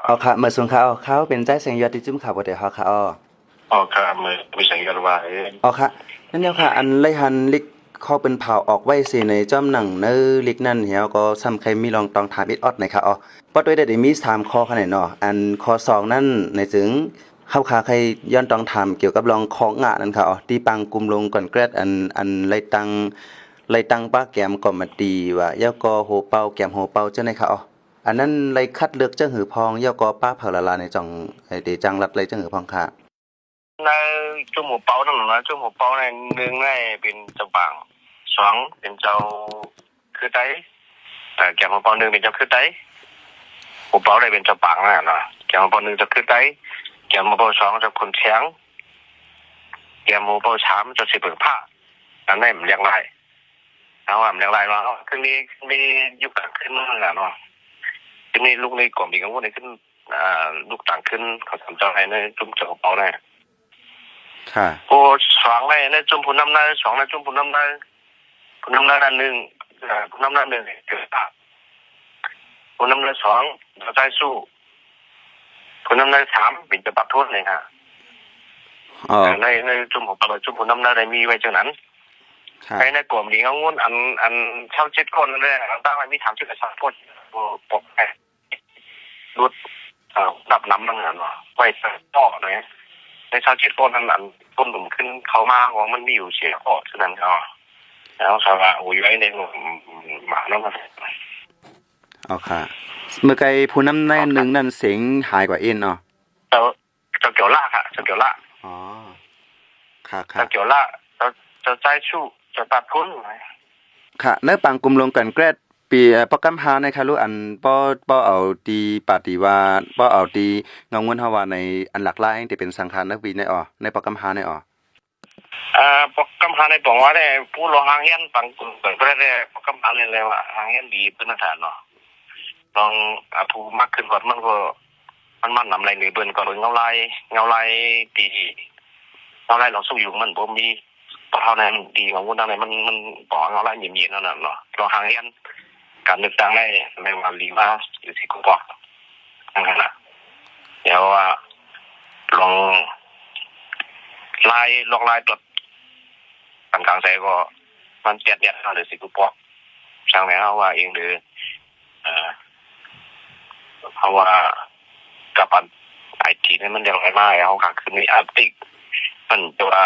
เอาค่ะเมื่อสงเขาเป็นใจเสียงยอดที่จุ้มข่าวบ่ได้เฮาค่ะอ๋อครับไม่ใช่กันว่าค่ะนั่นแล้วค่ะอันเลยหันลิกเขาเป็นเผาออกไว้สิในจ้อมหนังเนอลิกนั่นเหี่ยวก็ซ้ำใครมีลองตองถามอิดออดหน่อยค่ะปอด้วยได้มี3ข้อค่ะไหนเนาะอันข้อ2นั่นในถึงเฮาค่ะใครย้อนตองถามเกี่ยวกับลองของงะนั่นค่ะที่ปังกลุ่มลงก่อนแกรดอันไล่ตังป้าแกมก็มาดีว่ายอกอโหเปาแกมโหเปาจังได๋ค่ะอันนั้นไล่คัดเลือกจังหือพองยอกอป้าเผาละลาในจ่องไอ้เดจังรัดไล่จังหือพองค่ะในจุ่มหัวเป้านั่นนะจุ่มหัวเป้าในหนึ่งในเป็นเจ้าบางสองเป็นเจ้าคือไตแกมหัวเป้าหนึ่งเป็นเจ้าคือไตหัวเป้าได้เป็นเจ้าบางนั่นนะแกมหัวเป้าหนึ่งเจ้าคือไตแกมหัวเป้าสองเจ้าคนแข็งแกมหัวเป้าสามเจ้าสิเปิงผ้าอันนี้มันเรียกไรเอาว่ามันเรียกไรเนาะคือมียุคต่างขึ้นนั่นแหละเนาะคือมีลูกในกล่อมอีกของพวกนี้ขึ้นลูกต่างขึ้นเขาทำเจ้าให้ในจุ่มเจ้าหัวเป้าเนี่ยค่ะโอ้สองในจุ่มผู้นำในสองในจุ่มผู้นำในผู้นำในด้านหนึ่งผู้นำในหนึ่งเกิดผู้นำในสองเราใจสู้ผู้นำในสามเป็นจะปรับโทษเลยฮะในจุ่มของเราจุ่มผู้นำในได้มีไว้จังนั้นในกลุ่มนี้เขางุ่นอันเช่า7 คนเลยตั้งไว้มี30กับ3 คนปกแอบรุดดับน้ำนั่งหันว่าไว้ต่อเลยในเช่า7 คนนั้นต้นหลุมขึ้นเขามาว่ามันมีอยู่เสียข้อฉะนั้นก็แล้วสาวโอ้ยไว้ในหมาแล้วมันค่ะเมื่อไกลผู้นำในหนึ่งนั่นเสียงหายกว่าเอ็นเจ้าเกี่ยวล่าค่ะเจ้าเกี่ยวล่าอ๋อค่ะเจ้าเกี่ยวล่าเจ้าใจชู้เจ้าตัดทุนค่ะเนื้อปังกลุ่มลงกันแกรดปีปอกำหาในค่ะรู้อันป้อเอาตีปฏิว่าป้อเอาตีเงาเงินเฮาว่าในอันหลักหลายที่เป็นสังขารนักวิในในปอกำหาในปกกำหาในปองว่าได้ผู้รอหางเฮียนปังกลุ่มกันก็ได้ปกกำหาเลยว่าหางเฮียนดีเป็นฐานเนาะลองผู้มากขึ้นกว่ามันก็มันนำอะไรในเบิ่นก็เงาลายตีเงาลายเราสู้อยู่มันบ่มีเท่านั้นดีของคนทางไหนมันบ่เงาลายเย็นๆนั่นน่ะเนาะเราหางเฮียนการเลือกตั้งได้ในวันลีว่าอยู่ที่กูบอกนั่นน่ะเดี๋ยวว่าลองลายตัวกลางใจก็มันเจ็ดเนี่ยหรือสิกูบอกช่างแล้วว่าเองหรือเพราะว่ากับไอทีนี่มันเรียกอะไรมาเขาขาขึ้นมีอาร์ติกมันจะว่า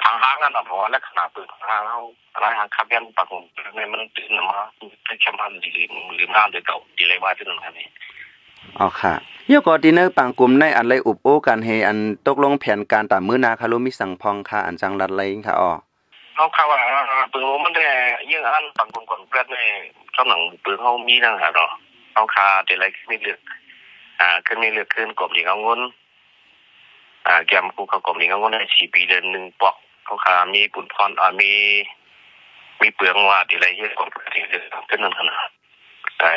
ทางห้างนั่นเพราะว่าลักษณะปืนทางห้างเขาอะไรทางขับยันปากผมในมันตื่นมาเป็นแค่มันหรือน้ำหรือเก่าดีเลยว่าที่นั่นครับนี่ค่ะยกอดีเนอร์ปังกลุ่มในอันไรอุบโอกันเฮอันตกลงแผนการตามมื้อนาคารุมิสังพองค่ะอันจังรัดไรค่ะเขาข่าวว่าปืนมันได้ยิ่งอันปังกลุ่มก่อนแป๊บเนี่ยช่องหนังปืนเขามีนั่นแหละเนาะเขาคาแต่อะไรไม่เลือกขึ้นไม่เลือกขึ้นกลมดีเขางุนแกมกูเขากลมดีเขางุนได้4 ปีเดือน1 ปอกเขาคามีปุ่นพรมีเปลืองว่าแต่อะไรเยอะกว่าที่ขึ้นนั่นขนาดแต่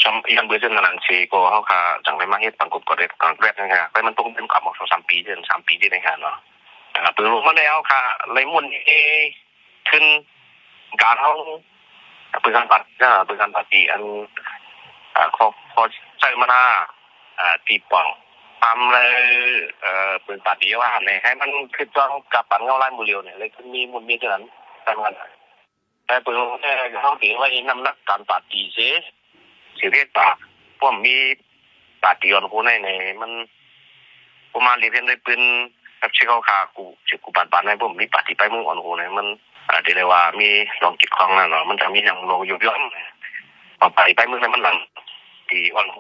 ช่องยังเบื่อจนขนาด4ก็เขาคาจังไรมาเฮ็ดปังกลุ่มก่อนได้ก่อนแรกนะครับไปมันต้องเป็นกลับมา2 3 ปีเดือน3 ปีได้ค่ะเนาะปืนมันได้เขาคาเลยมุ่นขึ้นการเขาปืนการปัดปืนการปัดตีอันพอใช้มาหน้าตีป่องทำเลยปืนปัดตีว่าเนี่ยให้มันคือจ้องกับปันเงาไล่มูเรียวเนี่ยเลยคือมีมุนมีเท่านั้นแต่ปืนเนี่ยเขาตีว่าน้ำหนักการปัดตีเสียเรียกปากพวกมีปัดตีอ่อนคนในมันประมาณเรียนได้ปืนแบบเชื่อเขาขากูปัดในพวกมีปัดตีไปมุ่งอ่อนคนเนี่ยมันเดี๋ยวว่ามีลองจิตคลองนั่นเนาะมันจะมีอย่างลงยุบย่อมพอไปมึงนั้นมันหลังตีอ่อนโห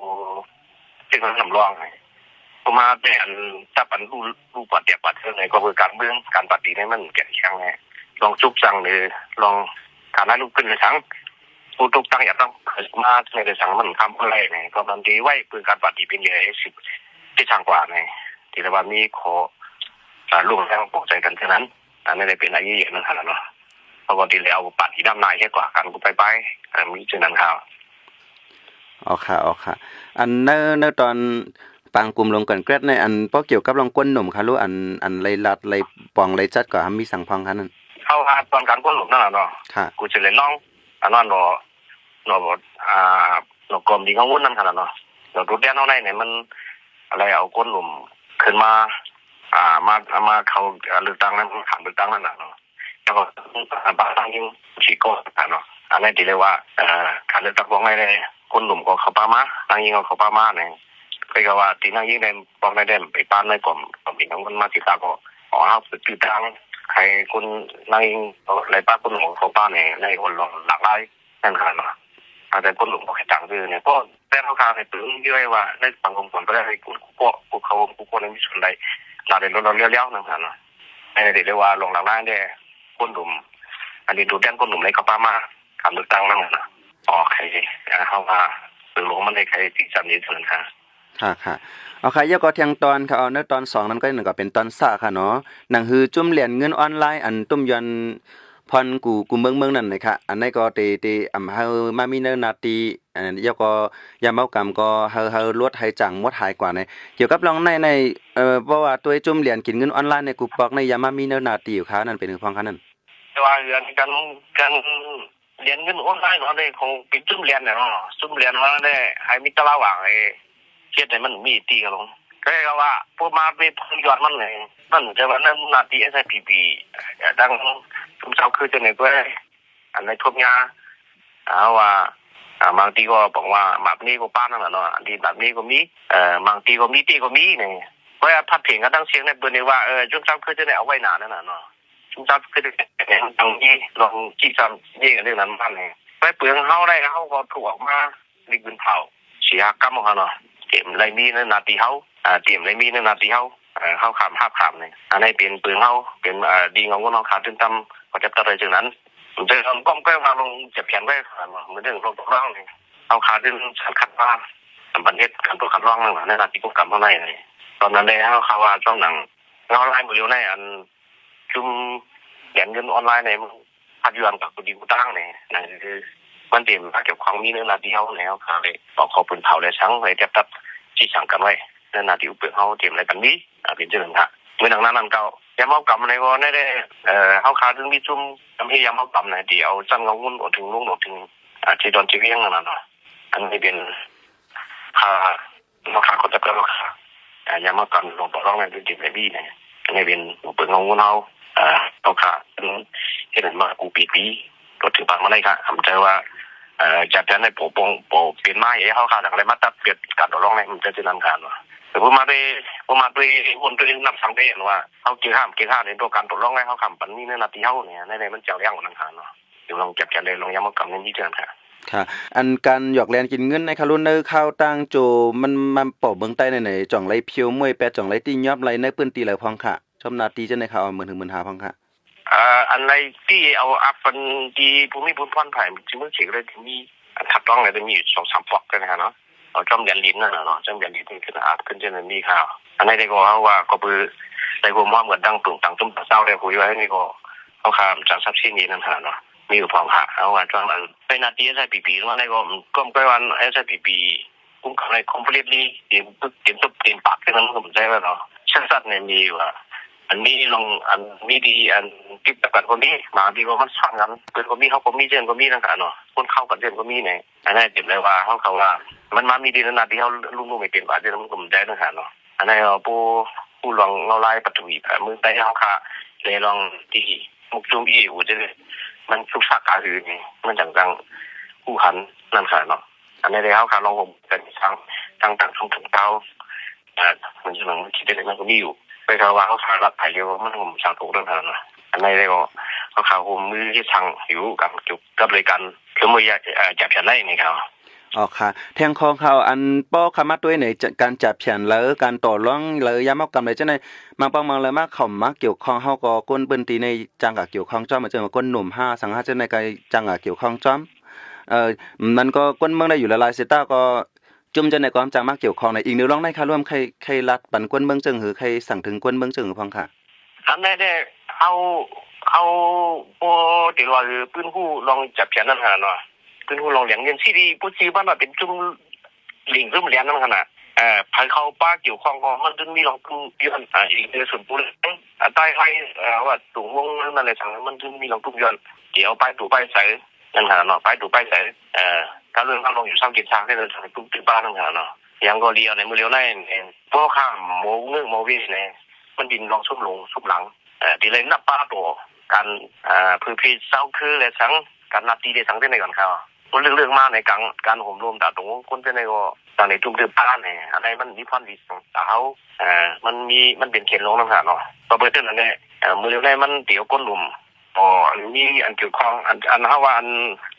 จึงมันลำลองไงผมมาเป็นถ้าปันรูปัดเดียบปัดเท่าไหร่ก็คือการเมืองการปฏิเนี่ยมันแก่แข็งไงลองจุกจังหรือลองการนั้นลูกขึ้นในทั้งผู้ตุกตั้งอย่าต้องเกิดมาในสังมันทำอะไรไงก็บางทีไว้คือการปฏิเป็นใหญ่10ที่ช่างกว่าไงที่เราว่ามีขอร่วมแรงปกใจกันเท่านั้นอันนี้ได้เป็นอะไรเยอะนั่นขนาดเนาะเพราะบางทีแล้วปัดที่ด้านในแค่กว่ากันกูไปมีเช่นนั้นครับค่ะอันเนอตอนปังกลุ่มลงกันแกรดในอันป้อเกี่ยวกับลองก้นหนุ่มค่ะรู้อันไรลัดไรปองไรจัดก็มีสังพองค่ะนั่นเข้าหาตอนการก้นหนุ่มนั่นแหละเนาะกูจะเลยน้องอันนั้นรอกรมดีเขาวุ่นนั่นขนาดเนาะ เราดูแดนเอาในเนี่ยมันอะไรเอาก้นหลุมขึ้นมามาเขาเลือกตั้งนั้นขันเลือกตั้งนั่นน่ะเนาะแล้วก็บ้านตั้งยิ่งฉีกก็เนาะอันนี้ที่เรียกว่าขันเลือกตั้งบอกไงเลยก้นหลุมก็เขาป้ามาตั้งยิ่งเขาป้ามาเนี่ยก็ว่าตีนั่งยิ่งได้บอกได้ไปป้านในกลุ่มปีน้องคนมาติดตาก็อ๋อครับติดตั้งใครคุณนั่งยิ่งอะไรป้าก้นหลุมเขาป้าเนี่ยในคนหลากหลายนั่นขนาดเนาะแต่ก้นหลุมบอกให้จังคือเนี่ยก็แต่เขาคาให้ตื่นเยอะว่าในสังคมคนก็ได้ให้กูเขากูคนนั้นมีส่วนใดเราเดินเราเลี้ยวๆนั่นขนาดเนาะในเดี๋ยวว่าลงหลักหลายเนี่ยก้นหลุมอันนี้ดูแดนก้นหลุมในเขาป้ามาทำเลือกตั้งนั่นนะอ๋อใครเข้ามาตื่นลงมันในใครที่จำนี้ส่วนค่ะค่ะเอาค่ะยก็เที่ยงตอนค่ะเอาในตอน2นั้นก็นึงก็เป็นตอนซ่าค่ะเนาะหนังฮือจุ่มเหรียญเงินออนไลน์อันตุ้มยอนพรกูเมืองนั่นนะคะอันนี้ก็เตอำเฮามามีเนนาตีอันยก็ยามเมากรรมก็เฮาลวดให้จังหมดหายกว่าในเกี่ยวกับลองในเพราะว่าตัวจุ่มเหรียญกินเงินออนไลน์ในกูปอกในยามามีเนนาตีอยู่ค่ะนั่นเป็นถึงพองค่ะนั่นแต่ว่าเรื่องการเรียนเงินออนไลน์เนาะได้คงเป็นจุ่มเรียนเนาะจุ่มเรียนว่าได้ให้มีตะละว่างไอ้เฮ็ดให้มันมีตีกันลงก็ว่าพวกมาไปพยอดมันเลยมันจะว่านั้นนาที SIPP ดังชุมเช้าคือจะไหนก็อันในทุบยาว่าบางทีก็บอกว่าแบบนี้ก็ป้านั่นแหละเนาะอันที่แบบนี้ก็มีบางทีก็มีตีก็มีเนี่ยเพราะพัดเถียงกันตั้งเสียงในเบอร์นี้ว่าชุมเช้าคือจะไหนเอาไว้หนานั่นน่ะเนาะชุมเช้าคือจะทางนี้ลองจี้ซ้ำยิ่งเรื่องนั้นบ้านเนี่ยไปเปลืองเฮาได้เฮาก็ถูกออกมาดิบเป็นเผาเสียกรรมของเขาเนาะเก็บไรมีนั่นนาทีเฮาเตรียมไรมีนั่นนาทีเฮาเฮาขามภาพขามเนี่ยอันนี้เป็นเปลืองเฮาเป็นดีงงก็น้องขาตึ้งตั้มก็จะตัดอะไรจากนั้นผมจะทำก้มก็มาลงจับแขนไว้เหมือนเรื่องลงตกล่องเลยเอาขาดึงสันคัดว่าบันเทศการตัวขัดร่องนั่นแหละในนาทีกุกรรมเท่าไหร่เลยตอนนั้นเลยเขาว่าช่องหนังออนไลน์หมดเร็วในอันจุ่มเหรียญเงินออนไลน์ในพัดยวนกับกูดีกูตั้งเนี่ยนั่นคือมันเตรียมเก็บของมีเนื้อนาทีเขาแล้วเขาเลยบอกขอปืนเผาเลยชั้งไว้จับที่สั่งกันไว้เนื้อนาทีอุปเขาเตรียมอะไรกันนี้เป็นเจ้าหนึ่งฮะเมื่อหนังนั้นเก่ายามเอากำในก็ได้เขาขาถึงมีจุ่มทำให้ยามเอากำในเดี๋ยวจันงงุ่นอดถึงลุงอดถึงที่ตอนที่เวียงนั่นน่ะอันนี้เป็นราคาคนจะเกิดราคายามเอากำลงต่อรองในจุดจิตในบี้เนี่ยอันนี้เป็นเปิดงงุ่นเอาขาเห็นมากูปีรถถึงบางมาได้ค่ะผมใจว่าจากนั้นในโปเปลี่ยนไม้เขาขาดอะไรมาตัดเปลี่ยนการต่อรองในมันจะนันการว่าแต่พอมาด้วยวนตัวนับสังเกตว่าเขาเกี่ยวข้ามในตัวการต่อรองในเขาคำปันนี้ในนาทีเขาเนี่ยในมันเจ้าเลี้ยงของนันการเนาะเดี๋ยวลองจับกันเลยลองย้ำมากำเนิดที่เจอค่ะค่ะอันการหยอกแลนกินเงินในคารุนเนอร์ข้าวตั้งโจมันปอบเมืองใต้ไหนจ่องไรเพียวมวยแปจ่องไรตียอบไรในปืนตีไหลพองค่ะชมนาตีจะในข่าวเหมือนถึง15,000พองค่ะอันไรที่เอาอัพเป็นที่ภูมิบุญพันธุ์ไผ่จริงๆเฉยเลยที่มีทับต้องอะไรจะมีอยู่2-3 ฟอกกันนะเนาะเอาจอมยันลิ้นนั่นเนาะจอมยันลิ้นที่ขึ้นอัพขึ้นเจนนี่ข่าวอันนี้ได้ก็ว่าก็คือในกลุ่มว่าเหมือนดังตุ่งต่างตุ้มเศร้าได้คุยไว้นี่ก็เขาข้ามจากทรัพย์สินนี้นั่นเนาะมีอยู่พองค่ะเอาว่าช่วงนั้นไปนาทีSIPPว่าในก็ใกล้วันSIPPกุ้งอะไร completely เตรียมปากที่นั้นผมใจว่าเนาะชัดๆเนี่ยมีว่าอันนี้ลองอันนี้ดีอันติดกับคนนี้บางทีก็มันสั่งกันเป็นคนนี้เขาก็มีเจนก็มีนั่นกันเนาะคนเข้ากันเจนก็มีเนี่ยอันนี้เจ็บเลยว่าเขาว่ามันมามีดีนาทีเขาลุงไม่เป็นบาดเจ็บมันก็มันได้นั่นกันเนาะอันนี้ผู้ลองเราไล่ปัตตุวีมือใต้เขาค่ะเลยลองที่มุกจุ่มอีอูจะเลยมันสุกสักการือนี่มันจังผู้หันนั่นค่ะเนาะอันนี้เลยเขาค่ะลองผมเป็นทางต่างช่องถึงเต้ามันจะลองคิดได้เลยมันก็มีอยู่ไปเขาว่าเขาขารับไปเร็วมันผมสั่งถูกเรื่องนั้นนะอันนี้เลยก็เขาขาผมมือที่ทางหิวกับจุกกับเลยกันคือมือจับฉันได้นี่ครับอ๋อค่ะแทงคองเขาอันป้อคำมาด้วยในการจับแผนแล้วการต่อรองเลยยามเอากำไรจังได๋มาปองมังเลยมาเข้ามาเกี่ยวข้องเฮาก็ก้นเปิ้นตีในจังกับเกี่ยวข้องจ้อมมาเจอมาก้นหนุ่ม5สังหาจังได๋ก็จังกับเกี่ยวข้องจ้อมมันก็ก้นเมืองได้อยู่หลายๆเสต้าก็จุ่มจังได๋ก็จังมาเกี่ยวข้องในอีกนึงลองได้ค่ะร่วมใครรัดปันก้นเมืองจึงหือใครสั่งถึงก้นเมืองจึงหือพองค่ะอันนี้ได้เอาโปติว่าคือปืนผู้ลองจับแผนนั่นหาเนาะปืนผู้ลองเหลียงเงินซีดีผู้ชื่อบ้านว่าเป็นจุ่มลิงซุ่มเหรียญนั่นขนาดภายเขาป้าเกี่ยวข้องก็มันจึงมีลองปืนย้อนอีกในส่วนผู้ใต้ให้ว่าสูงวงนั่นเลยสั่งมันจึงมีลองปืนย้อนเดี๋ยวไปตู่ไปใส่นั่นหาเนาะไปตู่ไปใส่ถ้าเรื่องเอาลงอยู่ซ้ำกิจทางได้เลยสั่งปืนบ้านนั่นหาเนาะ ยังก็เลียวในมือเลียวในพวกข้ามโมเงือกโมวิสเนี่ยมันบินลองซุบลงซุบหลังดีเลยนับป้าตัวการพื้นที่เศร้าคือเลยทั้งการนับตีได้ทั้งที่ในก่อนเขาคนเรื่องมากในการห่มรวมแต่ตรงคนที่ในก็ตอนในทุ่มเดือป้าเนี่ยอะไรมันมีพรวิสแต่เขามันเป็นเขตลงนะครับเนาะพอเปิดต้นอันนี้มือเลียวในมันเดี๋ยวก้นหลุมอันนี้อันเกี่ยวข้องอันเขาว่าอัน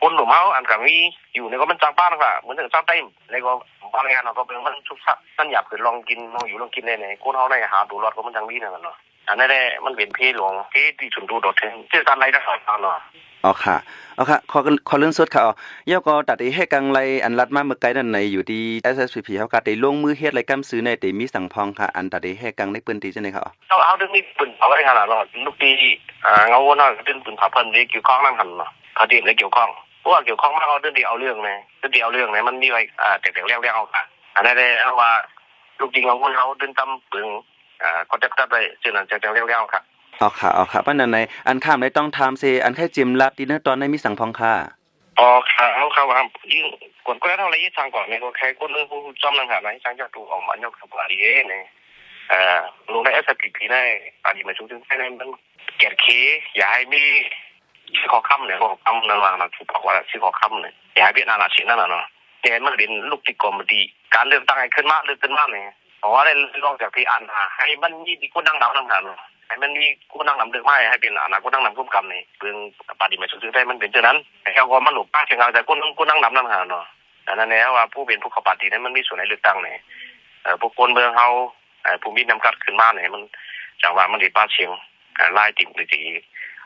ก้นหลุมเขาอันกับมีอยู่ในก็มันจังป้านะครับเหมือนถึงจังเต็มในก็บางงานเราก็เป็นมันชุกชักนั่นอยากคือลองกินลองอยู่ลองกินได้เนี่ยก้นเขาในหาดูรอดก็มันจังดีนะกันเนาะอันนั้นแหละมันเป็นพี่หลวงพี่ที่สุนทรโดดเด่นที่การไล่ได้สอนเนาะอ๋อค่ะขอเรื่องสุดค่ะย่อก็ตัดให้กังไรอันรัดมาเมื่อไกลนั่นในอยู่ที่ SSPP เฮาก็ได้ลงมือเฮ็ดไรกำซื้อในได้มีสังพองค่ะอันตัดให้กังในปืนตีจังได๋ค่ะเอาเรื่องนี้ปืนเอาไว้ขนาดเนาะลูกตีเงาวนเนาะเป็นปืนผาเพิ่นที่เกี่ยวข้องนั่นหั่นเนาะเขาที่ได้เกี่ยวข้องเพราะว่าเกี่ยวข้องมากเอาเรื่องเดียวเอาเรื่องนะเรื่องเดียวเอาเรื่องนะมันมีไว้แต่เรียกเอาค่ะอันนั้นได้เอาว่าลูกจริงเอาคนเฮาเดินตำปึงก็จะได้ชื่อนั้นจะเรียกค่ะอ๋อค่ะปานนั้นในอันข้ามได้ต้องถามเซอันแค่จิมลัดดินเนอร์ตอนในมีสังพองค่ะอ๋อค่ะเอาว่ายิ่งกดก็เท่าไรยิ่งทางก่อนเนี่ยก็แค่คนนึงผู้จอมนั่งหาไหนทางจะดูออกมายกสบายดีเนี่ยลงใน SPP ได้ปาดีมาชุดให้มันแกะเคอย่าให้มีชื่อขอค่ำเนี่ยขอค่ำนั่นว่าถูกบอกว่าชื่อขอค่ำเนี่ยอย่าให้เบียดนานาชินนั่นน่ะเนาะแต่มันเป็นลูกติกรมดีการเลือกตั้งให้ขึ้นมากเนี่ยเพราะว่าได้ลองจากที่อ่านให้มันมีคนนั่งดาวนั่งหาให้มันมีคนนั่งนำเรื่องไม่ให้เป็นคนนั่งนำคุ้มกำเนี่ยเรื่องปาดีมาชุดได้มันเป็นเช่นนั้นแต่เขาก็มันหนุกป้าเชียงรายแต่คนนั่งนำนั่งหาเนาะอันนั้นเนี่ยว่าผู้เป็นผู้ขับปฏินั้นมันมีส่วนในเลือกตั้งเนี่ยพวกคนเมืองเขาผู้มีนำกัดขึ้นมาเนี่ยมันจังว่ามันดีป้าเชียงไล่ติ่มหรือจี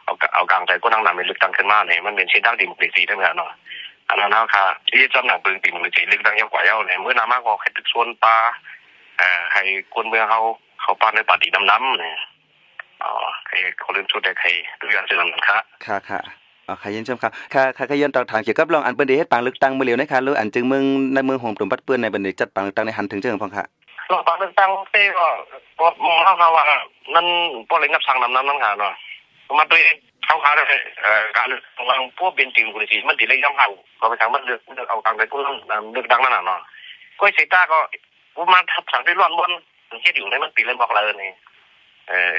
เอากลางใจก็นั่งนำในเลือกตั้งขึ้นมาเนี่ยมันเป็นเช่นดั้งดิมหรือจีทั้งนั้นเนาะอันนั้นนะคะที่จำหนักปืนติ่มหรือจีเลือกตั้งยังกว่าเย้าเนี่ยเมื่อนามากก็ให้ตึกส่วนปลาให้คนเมืองเขาป้าในปฏิน้ำเนี่ยใครคนเล่นชุดได้ใครดูยันเจริญค่ะค่ะยินชมค่ะย้อนต่อทางเกี่ยวกับรองอันเปิ้นได้เฮ็ดปางเลือกตั้งมื้อเหลียวนะคะหรืออันจึงเมืองในเมืองโฮมตุ่มปัดเปิ้นในบัดนี้จัดปางเลือกตั้งในหันถึงจังพ่องค่ะรอบปางเลือกตั้งเต้ก็มองเขาว่านั่นพวกเล่นกับทางน้ำค่ะเนาะมาด้วยเขาได้การเลือกตั้งพวกเป็นจริงกุศิมันติเลยย่ำเขาก็ไปทางมันเลือกเอาทางไปกูเลือกตั้งนั่นน่ะเนาะก็เสตาก็มาทับทางได้ร้อนบนเฮ็ดอยู่ในมันติเลยบอกเลยนี่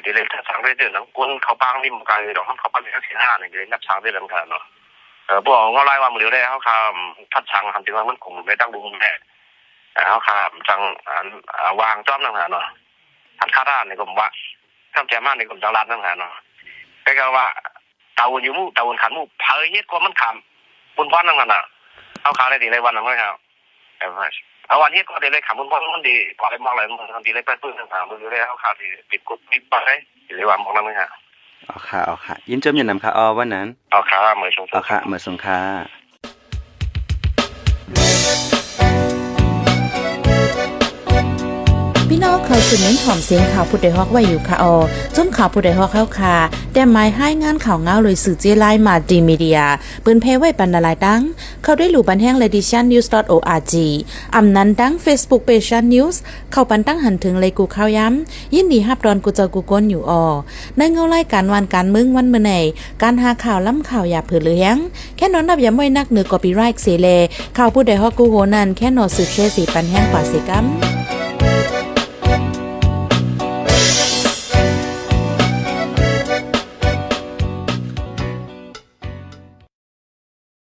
เดี๋ยวเล่นทับทางได้เดือนนั้นคนเขาปังนี่มันกลายดอกเขาปังได้5เนี่ยเดี๋ยวเล่นทับทางได้แล้วค่ะเนาะพวกเงาไล่ว่ามื้อเดียวได้เขาทับทางทำถึงว่ามันคงได้ตั้งดุงแท้เขาจังวางจ้อมนั่งหาเนาะหันค่าด้านในกลุ่มว่าทำแจมากในกลุ่มจังรัดนั่งหาเนาะก็คือว่าตาวนอยู่มู่ตาวนขันมู่เพยเฮ็ดก็มันขำบุญพ่อนั่งน่ะเขาขาได้ดีในวันนั้นไหมครับเอาวันนี้ก็ได้เลยขำบุญพ่อมันดีพอได้มองอะไรมันดีเลยไปพื้นต่างๆมันอยู่ได้เขาขาที่ปิดกดปิดไปหรือว่ามองนั่นไหมครับอ๋อค่ะยินจมยินนำค่ะวันนั้นเหมือนสงเหมือนสงค่ะพี่น้องเคยสืบเน้นหอมเสียงข่าวผู้ใดฮอกไว้อยู่ค่ะจนข่าวผู้ใดฮอกเข้าค่ะแต่หมายให้งานข่าวเงาเลยสื่อเจไลมาดีมีเดียปืนเพไว้บรรณาลายดังเข้าได้หลู่บันแห้ง lediciannews.org อำนั้นดัง Facebook page news เข้าปันตั้งหันถึงเลยกูข่าวย้ำยินดีฮับดอนกูเจอกูก้นอยู่ในเงาไล่การวันการมึงวันเมื่อไหนการหาข่าวล้ำข่าวอย่าเผือเลี้ยงแค่นอนนับย้ำไว้นักเหนือกอปีไรค์เสเลข่าวผู้ใดฮอกกูโหนันแค่นอสืบเชสีปันแห้งกว่าเสกัม